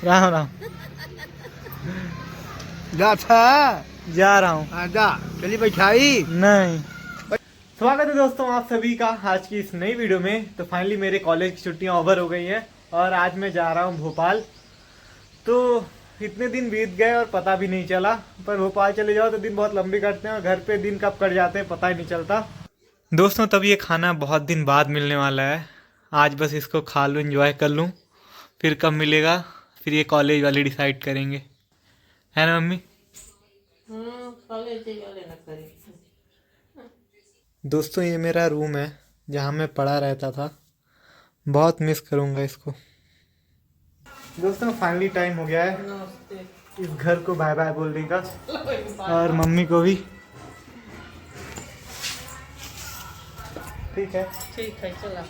राम राम। जा था जा रहा हूँ। जा चली बैठाई नहीं। स्वागत है दोस्तों आप सभी का आज की इस नई वीडियो में। तो फाइनली मेरे कॉलेज की छुट्टियां ओवर हो गई हैं और आज मैं जा रहा हूँ भोपाल। तो इतने दिन बीत गए और पता भी नहीं चला। पर भोपाल चले जाओ तो दिन बहुत लंबे कटते हैं और घर पे दिन कब कट जाते हैं पता ही नहीं चलता। दोस्तों तब ये खाना बहुत दिन बाद मिलने वाला है। आज बस इसको खा लूँ, एंजॉय कर लूँ, फिर कब मिलेगा फिर ये कॉलेज वाले डिसाइड करेंगे, है ना मम्मी? दोस्तों ये मेरा रूम है जहाँ मैं पढ़ा रहता था। बहुत मिस करूँगा इसको। दोस्तों फाइनली टाइम हो गया है इस घर को बाय बाय बोलने का और मम्मी को भी। ठीक है चला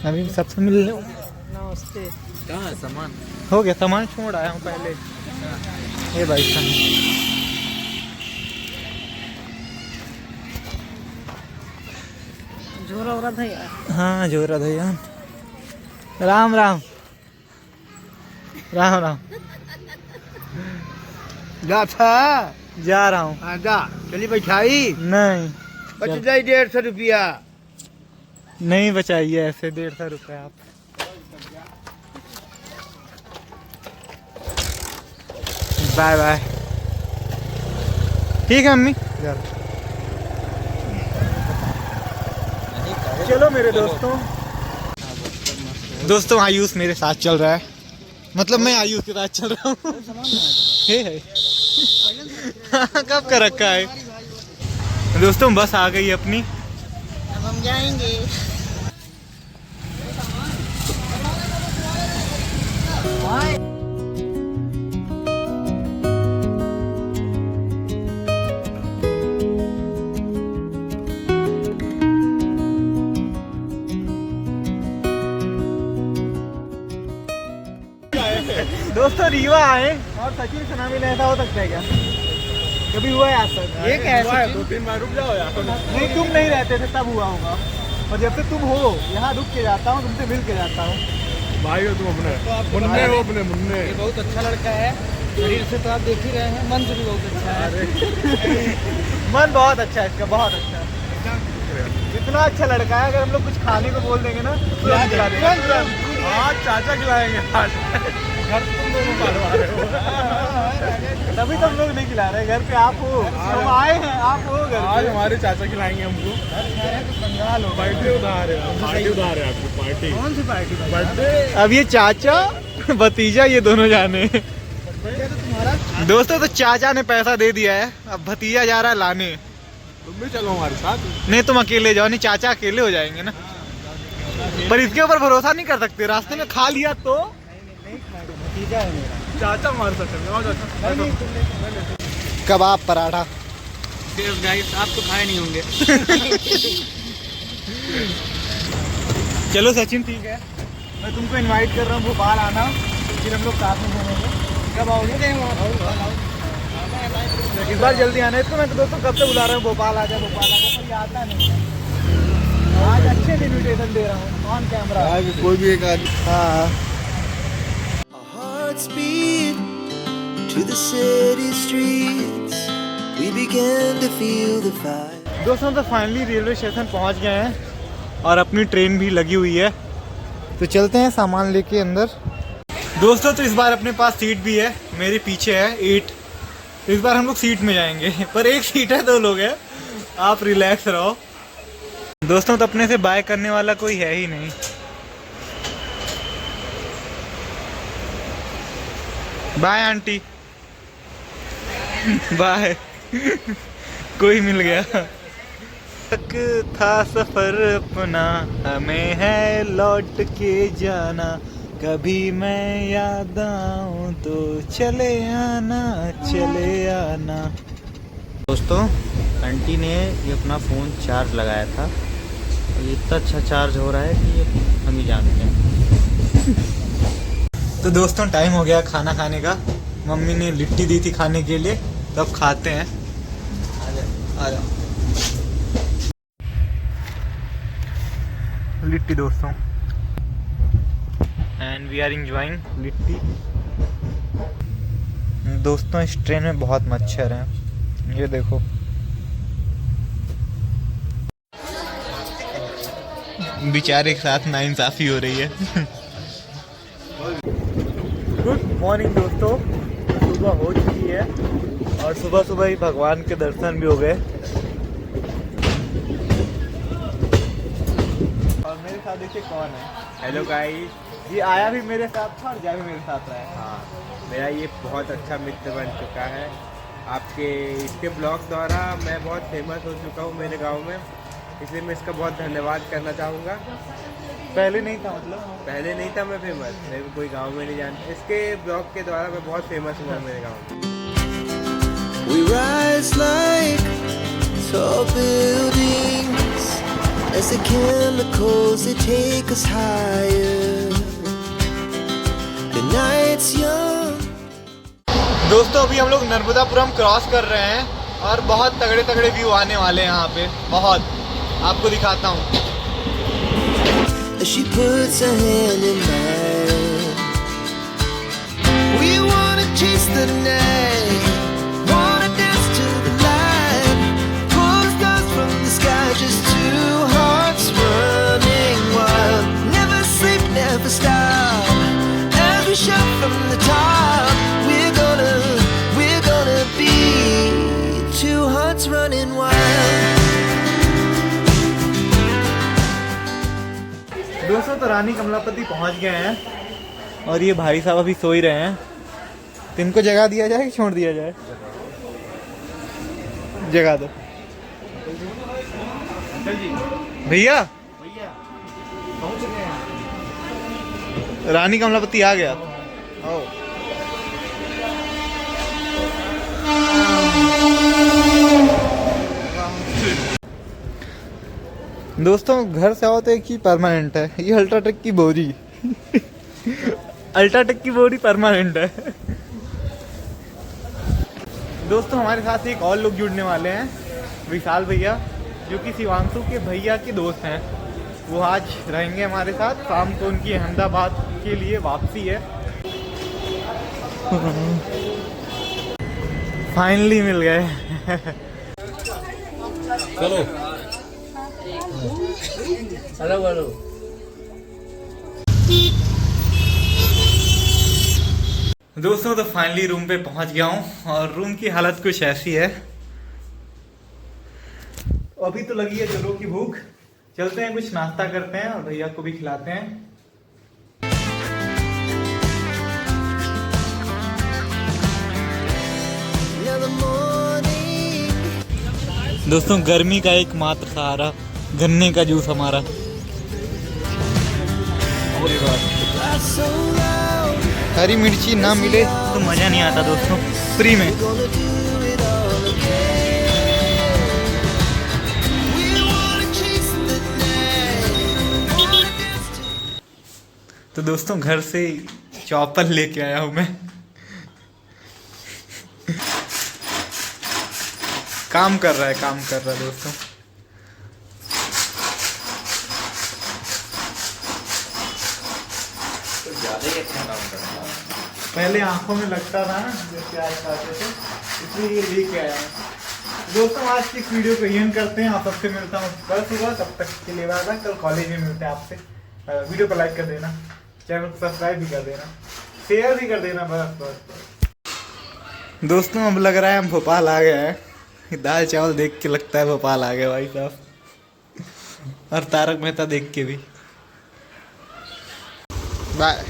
अभी सबसे मिल लो। नमस्ते। कहाँ है सामान? हो गया, सामान छोड़ आया हूँ पहले। ये भाई साहब झोरा भैया। हाँ जोरा भैया। राम राम। राम राम। जा था जा रहा हूँ। जा चली बैठाई नहीं बच जाए 150 रुपया। नहीं बचाइए ऐसे 150 रुपये आप। Bye bye. ठीक है अम्मी। चलो मेरे दोस्तों आयुष मेरे साथ चल रहा है। मतलब मैं आयुष के साथ चल रहा हूँ। है कब का रखा है। दोस्तों बस आ गई अपनी। अब हम जाएंगे। दोस्तों रीवा आए और सचिन से ना मिले, ऐसा हो सकता है क्या? कभी हुआ है आज तक? ये कैसे? 2-3 बार रुक जाओ यार। नहीं तुम नहीं रहते थे तब हुआ होगा, और जब से तुम हो यहाँ रुक के जाता हूँ, तुमसे मिल के जाता हूँ। भाई हो तुम अपने मुन्ने हो अपने मुन्ने। ये बहुत अच्छा लड़का है, शरीर से तो आप देख ही रहे हैं, मन से भी बहुत अच्छा है। मन बहुत अच्छा है इसका, बहुत अच्छा है। इतना अच्छा लड़का है, अगर हम लोग कुछ खाने को बोल देंगे ना तो तुरंत खिला देगा। हाँ चाचा खिलाएंगे आज। घर तुम दोनों पालवा रहे हो। तभी तो हम लोग नहीं खिला रहे, घर पे आप हो, हम आए हैं, आप हो घर आज पे। हमारे चाचा खिलाएंगे हमको। बंगाल हो। पार्टी उधार है, पार्टी उधार है आपकी पार्टी। कौन सी पार्टी? बर्थडे। अब ये चाचा भतीजा ये दोनों जाने। दोस्तों तो चाचा ने पैसा दे दिया है, अब भतीजा जा रहा है लाने। तुम भी चलो हमारे साथ। नहीं तुम अकेले जाओ, नहीं चाचा अकेले हो जाएंगे ना। पर इसके ऊपर भरोसा नहीं कर सकते, रास्ते में खा लिया तो। भतीजा है मेरा। चाचा हमारे साथ चलो। कबाब पराठा। आप तो खाए नहीं होंगे। चलो सचिन ठीक है, मैं तुमको इनवाइट कर रहा हूँ भोपाल आना, फिर हम लोग साथ में घूमेंगे। कब आओगे? इस बार जल्दी आना है। इसको मैं दोस्तों कब से बुला रहा हूँ भोपाल आ जा पर ये आता नहीं है। आज अच्छे से इन्विटेशन दे रहा हूँ ऑन कैमरा। कोई भी एक आदमी। हाँ Hearts beat to the city streets. We began to feel the fire. दोस्तों तो फाइनली रेलवे स्टेशन पहुंच गए हैं और अपनी ट्रेन भी लगी हुई है, तो चलते हैं सामान लेके अंदर। दोस्तों तो इस बार अपने पास सीट भी है, मेरे पीछे है 8। इस बार हम लोग सीट में जाएंगे, पर एक सीट है 2 लोग हैं, आप रिलैक्स रहो। दोस्तों तो अपने से बाय करने वाला कोई है ही नहीं। Bye aunty. बाय। कोई मिल गया। तक था सफर अपना, हमें है लौट के जाना, कभी मैं याद आऊं तो चले आना, चले आना। दोस्तों आंटी ने ये अपना फ़ोन चार्ज लगाया था, ये इतना अच्छा चार्ज हो रहा है कि ये हम ही जानते हैं। तो दोस्तों टाइम हो गया खाना खाने का। मम्मी ने लिट्टी दी थी खाने के लिए, तो अब खाते हैं। आ जाओ। लिट्टी दोस्तों and we are enjoying litti. दोस्तों इस ट्रेन में बहुत मच्छर हैं, ये देखो। बेचारे के साथ नाइंसाफी हो रही है। गुड मॉर्निंग दोस्तों, सुबह हो चुकी है और सुबह सुबह ही भगवान के दर्शन भी हो गए। और मेरे साथ देखिए कौन है। Hello guys. ये आया भी मेरे साथ था और जा भी मेरे साथ रहा है। हाँ, मेरा ये बहुत अच्छा मित्र बन चुका है। आपके इसके ब्लॉग द्वारा मैं बहुत फेमस हो चुका हूँ मेरे गांव में, इसलिए मैं इसका बहुत धन्यवाद करना चाहूँगा। पहले नहीं था, मतलब पहले नहीं था मैं फेमस, मेरे को कोई गांव में नहीं जानता। इसके ब्लॉग के द्वारा मैं बहुत फेमस हुआ मेरे गांव में। We rise like tall buildings as the chemicals they take us higher. The night's young. दोस्तों अभी हम लोग नर्मदापुरम क्रॉस कर रहे हैं और बहुत तगड़े तगड़े व्यू आने वाले हैं यहाँ पे, बहुत। आपको दिखाता हूँ। As she puts her hand in mine, we wanna chase the night, wanna dance to the light, pull the stars from the sky, just two hearts running wild, never sleep, never stop, as we shout from the top, we're gonna be two hearts running wild. दोस्तों तो रानी कमलापति पहुंच गए हैं और ये भाई साहब अभी सो ही रहे हैं। तो इनको जगा दिया जाए कि छोड़ दिया जाए? जगा दो भैया। रानी कमलापति आ गया। आओ। दोस्तों घर से आओ तो एक ही परमानेंट है, ये अल्ट्राटेक की बोरी। अल्ट्राटेक की बोरी परमानेंट है। दोस्तों हमारे साथ एक और लोग जुड़ने वाले हैं, विशाल भैया, जो कि शिवांशु के भैया के दोस्त हैं। वो आज रहेंगे हमारे साथ। शाम को उनकी अहमदाबाद के लिए वापसी है। फाइनली मिल गए। चलो हेलो। दोस्तों तो फाइनली रूम पे पहुंच गया हूँ और रूम की हालत कुछ ऐसी है। अभी तो लगी है जोरों की भूख। चलते हैं कुछ नाश्ता करते हैं और भैया को भी खिलाते हैं। दोस्तों गर्मी का एकमात्र सहारा गन्ने का जूस हमारा। हरी मिर्ची ना मिले तो मजा नहीं आता दोस्तों, फ्री में। तो दोस्तों घर से चॉपर लेके आया हूं मैं। काम कर रहा है दोस्तों। पहले आंखों में लगता था ना जैसे आज खाते थे, इसलिए ये लेके आया हूँ। दोस्तों आज की वीडियो को यहीं करते हैं। आप सबसे मिलता हूँ कल सुबह, तब तक के लिए बाय। कल कॉलेज में मिलते हैं आपसे। वीडियो को लाइक कर देना, चैनल को सब्सक्राइब भी कर देना, शेयर भी कर देना। बस दोस्तों अब लग रहा है हम भोपाल आ गए हैं। दाल चावल देख के लगता है भोपाल आ गए भाई साहब, और तारक मेहता देख के भी। बाय।